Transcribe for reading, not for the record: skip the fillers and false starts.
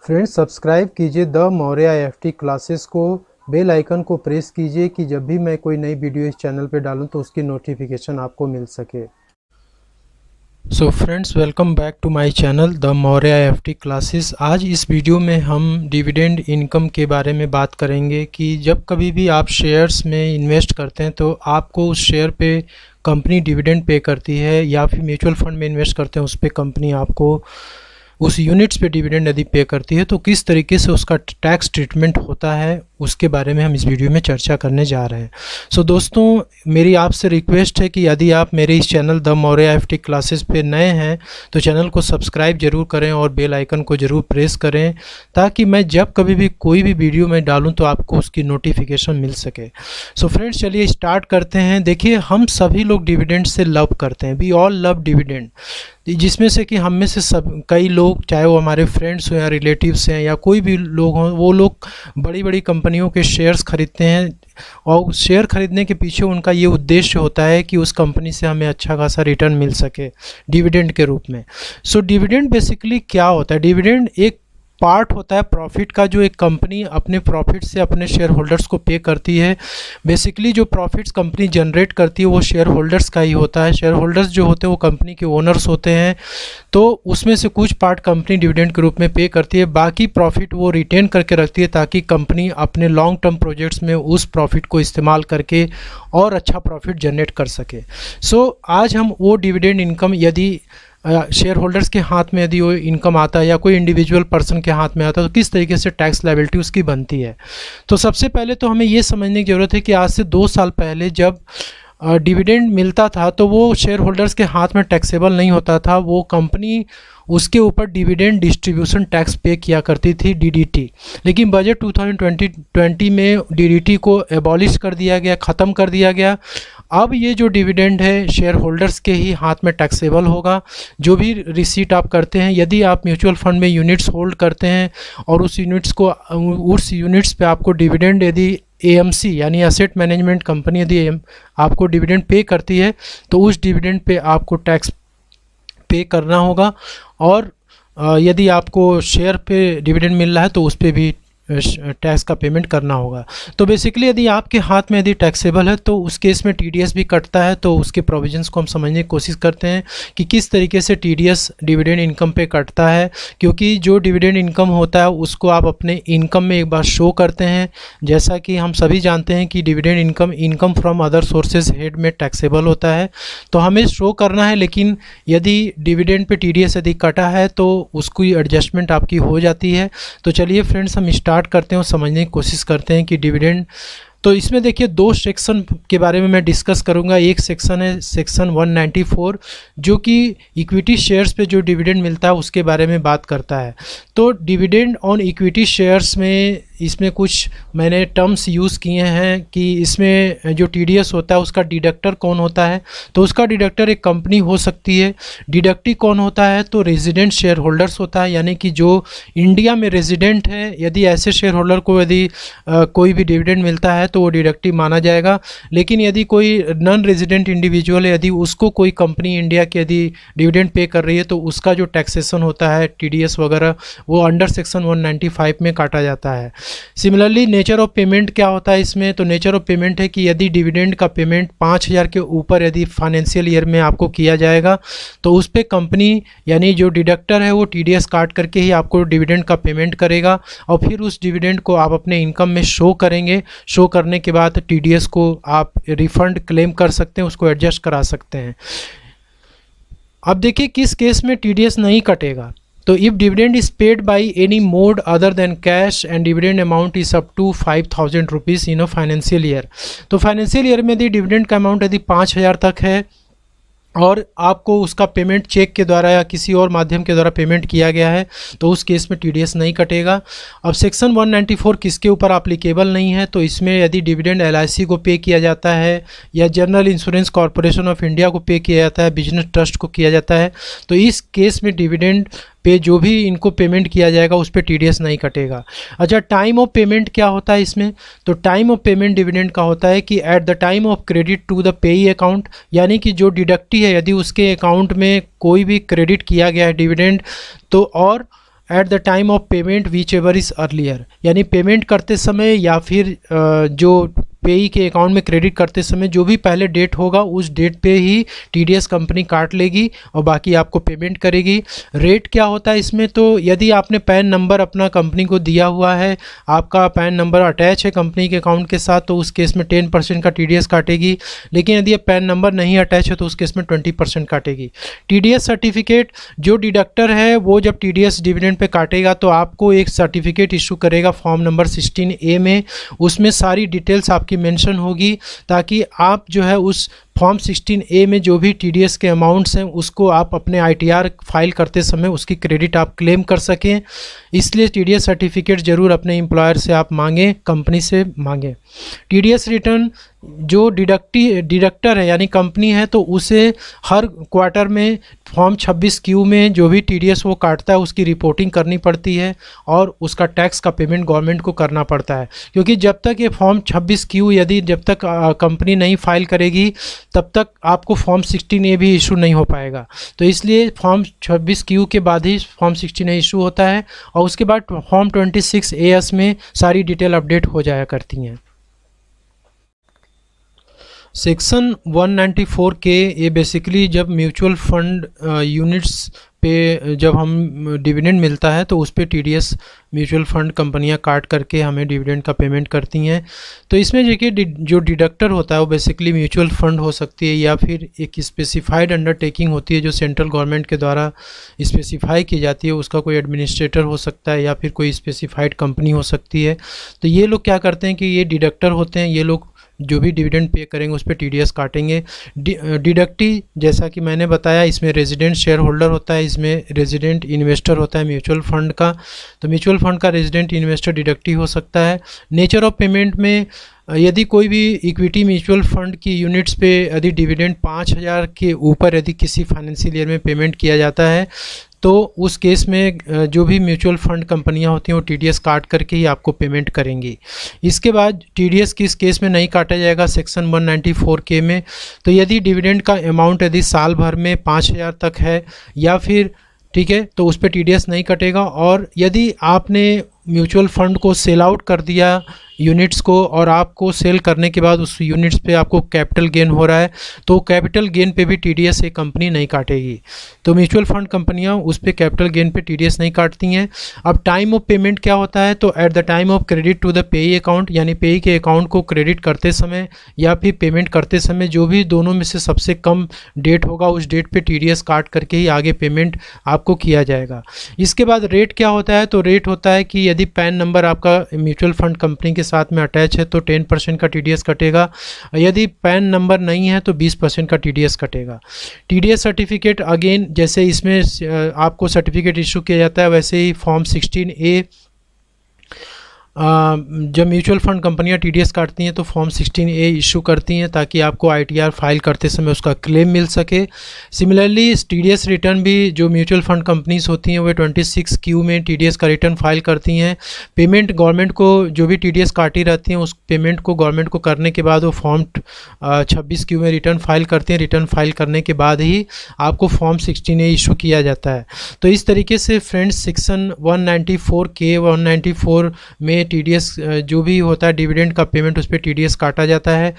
Friends, subscribe कीजिए the Maurya FT classes को, bell icon को प्रेस कीजिए कि जब भी मैं कोई नई वीडियो इस चैनल पे डालूं तो उसकी नोटिफिकेशन आपको मिल सके। So friends, welcome back to my channel the Maurya FT classes. आज इस वीडियो में हम डिविडेंड इनकम के बारे में बात करेंगे कि जब कभी भी आप शेयर्स में इन्वेस्ट करते हैं तो आपको उस शेयर पे कंपनी डिविडेंड पे करती है, या फिर म्यूचुअल फंड में इन्वेस्ट करते हैं उस पर कंपनी आपको उस यूनिट्स पे डिविडेंड यदि पे करती है तो किस तरीके से उसका टैक्स ट्रीटमेंट होता है, उसके बारे में हम इस वीडियो में चर्चा करने जा रहे हैं। सो दोस्तों, मेरी आपसे रिक्वेस्ट है कि यदि आप मेरे इस channel the Maurya FT classes पे नए हैं तो चैनल को सब्सक्राइब जरूर करें और बेल आइकन को ज़रूर प्रेस करें, ताकि मैं जब कभी भी कोई भी वीडियो में डालूं तो आपको उसकी नोटिफिकेशन मिल सके। सो फ्रेंड्स, चलिए स्टार्ट करते हैं। देखिए, हम सभी लोग डिविडेंड से लव करते हैं, वी ऑल लव डिविडेंड, जिसमें से कि हम में से सब कई लोग, चाहे वो हमारे फ्रेंड्स हो या रिलेटिव्स हैं या कोई भी लोग हों, वो लोग बड़ी बड़ी कंपनियों के शेयर्स खरीदते हैं और शेयर खरीदने के पीछे उनका ये उद्देश्य होता है कि उस कंपनी से हमें अच्छा खासा रिटर्न मिल सके डिविडेंड के रूप में। सो डिविडेंड बेसिकली क्या होता है? डिविडेंड एक पार्ट होता है प्रॉफिट का, जो एक कंपनी अपने प्रॉफिट से अपने शेयर होल्डर्स को पे करती है। बेसिकली जो प्रॉफिट्स कंपनी जनरेट करती है वो शेयर होल्डर्स का ही होता है। शेयर होल्डर्स जो होते हैं वो कंपनी के ओनर्स होते हैं, तो उसमें से कुछ पार्ट कंपनी डिविडेंड के रूप में पे करती है, बाकी प्रॉफिट वो रिटेन करके रखती है ताकि कंपनी अपने लॉन्ग टर्म प्रोजेक्ट्स में उस प्रॉफिट को इस्तेमाल करके और अच्छा प्रॉफिट जनरेट कर सके। सो आज हम वो डिविडेंड इनकम, यदि शेयर होल्डर्स के हाथ में यदि वो इनकम आता है या कोई इंडिविजुअल पर्सन के हाथ में आता है तो किस तरीके से टैक्स लायबिलिटी उसकी बनती है। तो सबसे पहले तो हमें ये समझने की ज़रूरत है कि आज से 2 साल पहले जब डिविडेंड मिलता था तो वो शेयर होल्डर्स के हाथ में टैक्सेबल नहीं होता था, वो कंपनी उसके ऊपर डिविडेंड डिस्ट्रीब्यूशन टैक्स पे किया करती थी, डीडीटी। लेकिन बजट 2020 में डीडीटी को एबॉलिश कर दिया गया, ख़त्म कर दिया गया। अब ये जो डिविडेंड है शेयर होल्डर्स के ही हाथ में टैक्सेबल होगा। जो भी रिसीट आप करते हैं, यदि आप म्यूचुअल फंड में यूनिट्स होल्ड करते हैं और उस यूनिट्स पे आपको डिविडेंड, यदि एएमसी यानी एसेट मैनेजमेंट कंपनी यदि आपको डिविडेंड पे करती है तो उस डिविडेंड पे आपको टैक्स पे करना होगा। और यदि आपको शेयर पे डिविडेंड मिल रहा है तो उस पे भी टैक्स का पेमेंट करना होगा। तो बेसिकली यदि आपके हाथ में यदि टैक्सेबल है तो उस केस में टीडीएस भी कटता है। तो उसके प्रोविजंस को हम समझने की कोशिश करते हैं कि किस तरीके से टीडीएस डिविडेंड इनकम पे कटता है, क्योंकि जो डिविडेंड इनकम होता है उसको आप अपने इनकम में एक बार शो करते हैं। जैसा कि हम सभी जानते हैं कि dividend income from other sources head में टैक्सेबल होता है, तो हमें शो करना है। लेकिन यदि डिविडेंड पे टीडीएस यदि कटा है तो उसकी एडजस्टमेंट आपकी हो जाती है। तो चलिए फ्रेंड्स, हम स्टार्ट करते हैं और समझने की कोशिश करते हैं कि डिविडेंड। तो इसमें देखिए 2 सेक्शन के बारे में मैं डिस्कस करूंगा। एक सेक्शन है सेक्शन 194, जो कि इक्विटी शेयर्स पे जो डिविडेंड मिलता है उसके बारे में बात करता है। तो डिविडेंड ऑन इक्विटी शेयर्स में इसमें कुछ मैंने टर्म्स यूज़ किए हैं कि इसमें जो टीडीएस होता है उसका डिडक्टर कौन होता है। तो उसका डिडक्टर एक कंपनी हो सकती है। डिडक्टी कौन होता है? तो रेजिडेंट शेयर होल्डर्स होता है, यानी कि जो इंडिया में रेजिडेंट है, यदि ऐसे शेयर होल्डर को यदि कोई भी डिविडेंड मिलता है तो वो डिडक्टिव माना जाएगा। लेकिन यदि कोई नॉन रेजिडेंट इंडिविजुअल है, यदि उसको कोई कंपनी इंडिया की यदि डिविडेंड पे कर रही है तो उसका जो टैक्सेशन होता है टीडीएस वगैरह वो अंडर सेक्शन 195 में काटा जाता है। सिमिलरली नेचर ऑफ पेमेंट क्या होता है इसमें? तो नेचर ऑफ पेमेंट है कि यदि डिविडेंड का पेमेंट 5000 के ऊपर यदि फाइनेंशियल ईयर में आपको किया जाएगा तो उस पर कंपनी यानी जो डिडक्टर है वो टीडीएस काट करके ही आपको डिविडेंड का पेमेंट करेगा और फिर उस डिविडेंड को आप अपने इनकम में शो करेंगे। शो करने के बाद टीडीएस को आप रिफंड क्लेम कर सकते हैं, उसको एडजस्ट करा सकते हैं। अब देखिए किस केस में टीडीएस नहीं कटेगा। तो if dividend is paid by any mode other than cash and dividend amount is up to 5000 rupees in a financial year. तो फाइनेंशियल ईयर में यदि डिविडेंड का अमाउंट यदि 5000 तक है और आपको उसका पेमेंट चेक के द्वारा या किसी और माध्यम के द्वारा पेमेंट किया गया है तो उस केस में टीडीएस नहीं कटेगा। अब सेक्शन 194 किसके ऊपर एप्लीकेबल नहीं है? तो इसमें यदि डिविडेंड एलआईसी को पे किया जाता है या general insurance corporation of India को पे किया जाता है, बिजनेस ट्रस्ट को किया जाता है, तो इस केस में डिविडेंड पे जो भी इनको पेमेंट किया जाएगा उस पर टीडीएस नहीं कटेगा। अच्छा, टाइम ऑफ पेमेंट क्या होता है इसमें? तो टाइम ऑफ पेमेंट डिविडेंड का होता है कि at the time of credit to the payee account, यानी कि जो डिडक्टी है यदि उसके अकाउंट में कोई भी क्रेडिट किया गया है डिविडेंड तो और eight the time of payment which ever is earlier, यानी पेमेंट करते समय या फिर जो पेई के अकाउंट में क्रेडिट करते समय जो भी पहले डेट होगा उस डेट पे ही टीडीएस कंपनी काट लेगी और बाकी आपको पेमेंट करेगी। रेट क्या होता है इसमें, तो यदि आपने पैन नंबर अपना कंपनी को दिया हुआ है, आपका पैन नंबर अटैच है कंपनी के अकाउंट के साथ, तो उस केस में 10% का टीडीएस काटेगी। लेकिन यदि पैन नंबर नहीं अटैच है तो उस केस में 20% काटेगी। टीडीएस सर्टिफिकेट, जो डिडक्टर है वो जब टीडीएस डिविडेंड पे काटेगा तो आपको एक सर्टिफिकेट इशू करेगा फॉर्म नंबर 16A में। उसमें सारी डिटेल्स आपकी मेंशन होगी ताकि आप जो है उस फॉर्म 16A में जो भी टीडीएस के अमाउंट्स हैं उसको आप अपने आईटीआर फाइल करते समय उसकी क्रेडिट आप क्लेम कर सकें। इसलिए टीडीएस सर्टिफिकेट ज़रूर अपने एम्प्लॉयर से आप मांगें, कंपनी से मांगें। टीडीएस रिटर्न, जो डिडक्टर है यानी कंपनी है तो उसे हर क्वार्टर में फॉर्म 26Q में जो भी टीडीएस वो काटता है उसकी रिपोर्टिंग करनी पड़ती है और उसका टैक्स का पेमेंट गवर्नमेंट को करना पड़ता है। क्योंकि जब तक ये फॉर्म 26Q यदि जब तक कंपनी नहीं फाइल करेगी तब तक आपको फॉर्म 16A भी इशू नहीं हो पाएगा। तो इसलिए फॉर्म 26Q के बाद ही फॉर्म 16A इशू होता है और उसके बाद फॉर्म 26AS में सारी डिटेल अपडेट हो जाया करती हैं। सेक्शन 194 के ये बेसिकली जब म्यूचुअल फंड यूनिट्स पे जब हम डिविडेंड मिलता है तो उस पे टीडीएस म्यूचुअल फंड कंपनियां काट करके हमें डिविडेंड का पेमेंट करती हैं। तो इसमें देखिए जो डिडक्टर होता है वो बेसिकली म्यूचुअल फंड हो सकती है या फिर एक स्पेसिफाइड अंडरटेकिंग होती है जो सेंट्रल गवर्नमेंट के द्वारा स्पेसिफाई की जाती है। उसका कोई एडमिनिस्ट्रेटर हो सकता है या फिर कोई स्पेसिफाइड कंपनी हो सकती है। तो ये लोग क्या करते हैं कि ये डिडक्टर होते हैं, ये लोग जो भी डिविडेंड पे करेंगे उस पर टीडीएस काटेंगे। डिडक्टी जैसा कि मैंने बताया इसमें रेजिडेंट शेयर होल्डर होता है, इसमें रेजिडेंट इन्वेस्टर होता है म्यूचुअल फंड का। तो म्यूचुअल फंड का रेजिडेंट इन्वेस्टर डिडक्टी हो सकता है। नेचर ऑफ पेमेंट में यदि कोई भी इक्विटी म्यूचुअल फंड की यूनिट्स पे यदि डिविडेंड 5000 के ऊपर यदि किसी फाइनेंशियल ईयर में पेमेंट किया जाता है तो उस केस में जो भी म्यूचुअल फंड कंपनियां होती हैं वो टीडीएस काट करके ही आपको पेमेंट करेंगी। इसके बाद टीडीएस किस केस में नहीं काटा जाएगा सेक्शन 194 में, तो यदि डिविडेंड का अमाउंट यदि साल भर में 5000 तक है या फिर ठीक है तो उस पर टीडीएस नहीं कटेगा। और यदि आपने म्यूचुअल फंड को सेल आउट कर दिया यूनिट्स को और आपको सेल करने के बाद उस यूनिट्स पे आपको कैपिटल गेन हो रहा है तो कैपिटल गेन पे भी टीडीएस एक कंपनी नहीं काटेगी। तो म्यूचुअल फंड कंपनियां उस पे कैपिटल गेन पे टीडीएस नहीं काटती हैं। अब टाइम ऑफ पेमेंट क्या होता है, तो at the time of credit to the payee account, यानी पेई के अकाउंट को क्रेडिट करते समय या फिर पेमेंट करते समय जो भी दोनों में से सबसे कम डेट होगा उस डेट पे टीडीएस काट करके ही आगे पेमेंट आपको किया जाएगा। इसके बाद रेट क्या होता है, तो रेट होता है कि यदि पैन नंबर आपका म्यूचुअल फंड कंपनी के साथ में अटैच है तो 10% का टीडीएस कटेगा। यदि पैन नंबर नहीं है तो 20% का टीडीएस कटेगा। टीडीएस सर्टिफिकेट अगेन जैसे इसमें आपको सर्टिफिकेट इशू किया जाता है वैसे ही फॉर्म 16A जब म्यूचुअल फंड कंपनियां टीडीएस काटती हैं तो फॉर्म 16A इशू करती हैं ताकि आपको आईटीआर फाइल करते समय उसका क्लेम मिल सके। सिमिलरली टीडीएस रिटर्न भी जो म्यूचुअल फंड कंपनीज होती हैं वो 26Q में टीडीएस का रिटर्न फाइल करती हैं। पेमेंट गवर्नमेंट को जो भी टीडीएस काटी रहती हैं उस पेमेंट को गवर्नमेंट को करने के बाद वो फॉर्म 26Q में रिटर्न फाइल करती हैं। रिटर्न फाइल करने के बाद ही आपको फॉर्म 16A इशू किया जाता है। तो इस तरीके से फ्रेंड्स सेक्शन 194K 194 में टीडीएस जो भी होता है डिविडेंड का पेमेंट उस पर टीडीएस काटा जाता है।